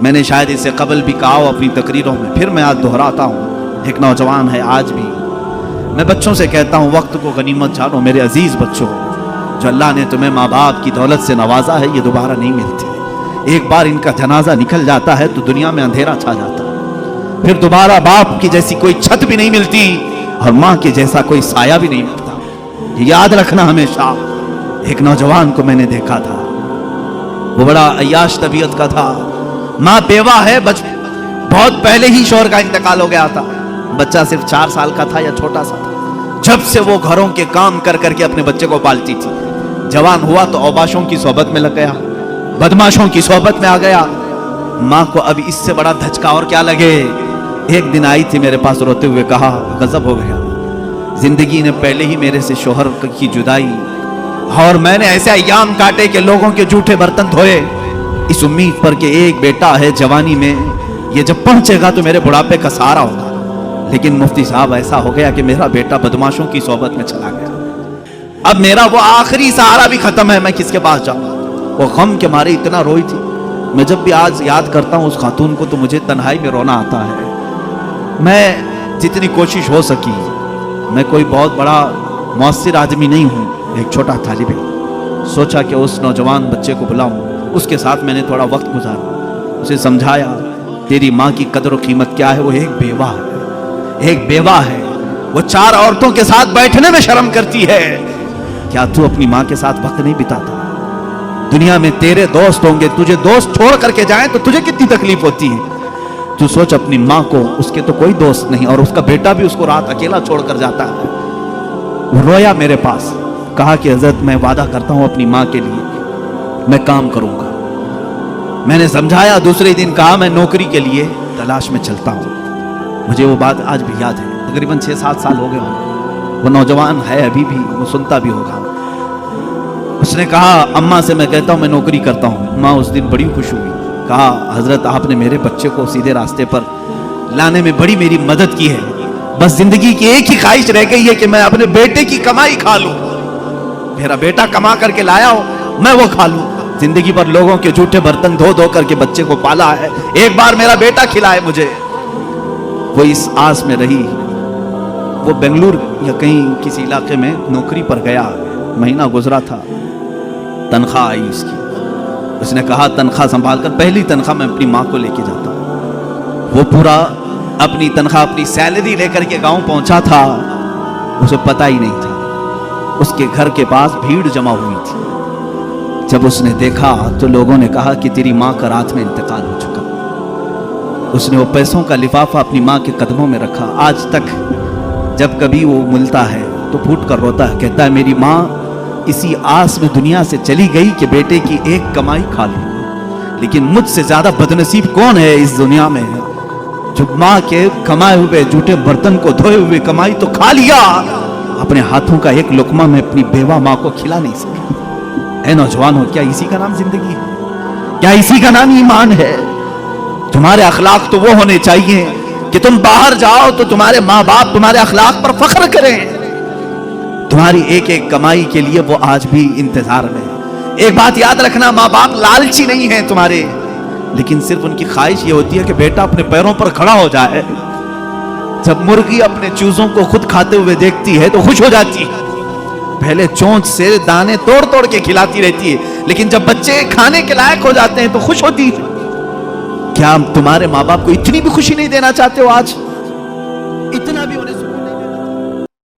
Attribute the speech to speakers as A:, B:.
A: मैंने शायद इससे कबल भी कहा हो अपनी तकरीरों में, फिर मैं आज दोहराता हूँ। एक नौजवान है, आज भी मैं बच्चों से कहता हूँ वक्त को गनीमत जानो मेरे अजीज बच्चों। जो अल्लाह ने तुम्हें माँ बाप की दौलत से नवाजा है, ये दोबारा नहीं मिलते। एक बार इनका जनाजा निकल जाता है तो दुनिया में अंधेरा छा जाता है। फिर दोबारा बाप की जैसी कोई छत भी नहीं मिलती और माँ के जैसा कोई साया भी नहीं मिलता। ये याद रखना हमेशा। एक नौजवान को मैंने देखा था, वो बड़ा अय्याश तबीयत का था, माँ बेवा है, बहुत पहले ही शौहर का इंतकाल हो गया था। बच्चा सिर्फ 4 साल का था या छोटा सा था। जब से वो घरों के काम कर करके अपने बच्चे को पालती थी। जवान हुआ तो औबाशों की सोहबत में लग गया, बदमाशों की सोहबत में आ गया। माँ को अब इससे बड़ा धचका और क्या लगे। एक दिन आई थी मेरे पास रोते हुए, कहा गजब हो गया, जिंदगी ने पहले ही मेरे से शौहर की जुदाई, और मैंने ऐसे अय्याम काटे कि लोगों के जूठे बर्तन धोए इस उम्मीद पर कि एक बेटा है जवानी में, ये जब पहुंचेगा तो मेरे बुढ़ापे का सहारा होगा। लेकिन मुफ्ती साहब ऐसा हो गया कि मेरा बेटा बदमाशों की सोहबत में चला गया। अब मेरा वो आखिरी सहारा भी खत्म है, मैं किसके पास जाऊं। वो गम के मारे इतना रोई थी। मैं जब भी आज याद करता हूं उस खातून को तो मुझे तन्हाई में रोना आता है। मैं जितनी कोशिश हो सकी, मैं कोई बहुत बड़ा मुअस्सिर आदमी नहीं हूं, एक छोटा तालिब इल्म, सोचा कि उस नौजवान बच्चे को बुलाऊं, उसके साथ मैंने थोड़ा वक्त गुजारा, उसे समझाया तेरी माँ की कदर और कीमत क्या है। वो एक बेवा है, एक बेवा है, वो 4 औरतों के साथ बैठने में शर्म करती है। क्या तू अपनी माँ के साथ वक्त नहीं बिताता? दुनिया में तेरे दोस्त होंगे, तुझे दोस्त छोड़ करके जाएं तो तुझे कितनी तकलीफ होती है। तू सोच अपनी माँ को, उसके तो कोई दोस्त नहीं और उसका बेटा भी उसको रात अकेला छोड़कर जाता है। वो रोया मेरे पास, कहा कि हजरत मैं वादा करता हूं अपनी माँ के लिए मैं काम करूंगा। मैंने समझाया। दूसरे दिन कहा मैं नौकरी के लिए तलाश में चलता हूं। मुझे वो बात आज भी याद है, तकरीबन 6-7 साल हो गए होंगे। वो नौजवान है अभी भी, वो सुनता भी होगा। उसने कहा अम्मा से मैं कहता हूं मैं नौकरी करता हूं। माँ उस दिन बड़ी खुश हुई, कहा हजरत आपने मेरे बच्चे को सीधे रास्ते पर लाने में बड़ी मेरी मदद की है। बस जिंदगी की एक ही ख्वाहिश रह गई है कि मैं अपने बेटे की कमाई खा लूं। मेरा बेटा कमा करके लाया हो, मैं वो खा लूं। जिंदगी भर लोगों के जूठे बर्तन धो धो करके बच्चे को पाला है, एक बार मेरा बेटा खिलाए मुझे। वो इस आस में रही। वो बेंगलुरु या कहीं किसी इलाके में नौकरी पर गया, महीना गुजरा था, तनख्वाह आई उसकी। उसने कहा तनख्वाह संभाल कर, पहली तनख्वाह मैं अपनी माँ को लेके जाता हूँ। वो पूरा अपनी तनख्वाह, अपनी सैलरी लेकर के गांव पहुंचा था, उसे पता ही नहीं था। उसके घर के पास भीड़ जमा हुई थी। जब उसने देखा तो लोगों ने कहा कि तेरी माँ का रात में इंतकाल हो चुका। उसने वो पैसों का लिफाफा अपनी माँ के कदमों में रखा। आज तक जब कभी वो मिलता है तो फूट कर रोता है, कहता है मेरी माँ इसी आस में दुनिया से चली गई कि बेटे की एक कमाई खा लूं। लेकिन मुझसे ज्यादा बदनसीब कौन है इस दुनिया में जो माँ के कमाए हुए जूठे बर्तन को धोए हुए कमाई तो खा लिया, अपने हाथों का एक लुकमा में अपनी बेवा माँ को खिला नहीं सके। ऐ नौजवानों, क्या इसी का नाम जिंदगी है? क्या इसी का नाम ईमान है? तुम्हारे अखलाक तो वो होने चाहिए कि तुम बाहर जाओ तो तुम्हारे माँ बाप तुम्हारे अखलाक पर फख्र करें। तुम्हारी एक एक कमाई के लिए वो आज भी इंतजार में। एक बात याद रखना, माँ बाप लालची नहीं है तुम्हारे, लेकिन सिर्फ उनकी ख्वाहिश ये होती है कि बेटा अपने पैरों पर खड़ा हो जाए। जब मुर्गी अपने चूजों को खुद खाते हुए देखती है तो खुश हो जाती है। पहले चोंच से दाने तोड़ तोड़ के खिलाती रहती है, लेकिन जब बच्चे खाने के लायक हो जाते हैं तो खुश होती है। क्या तुम्हारे माँ बाप को इतनी भी खुशी नहीं देना चाहते हो आज?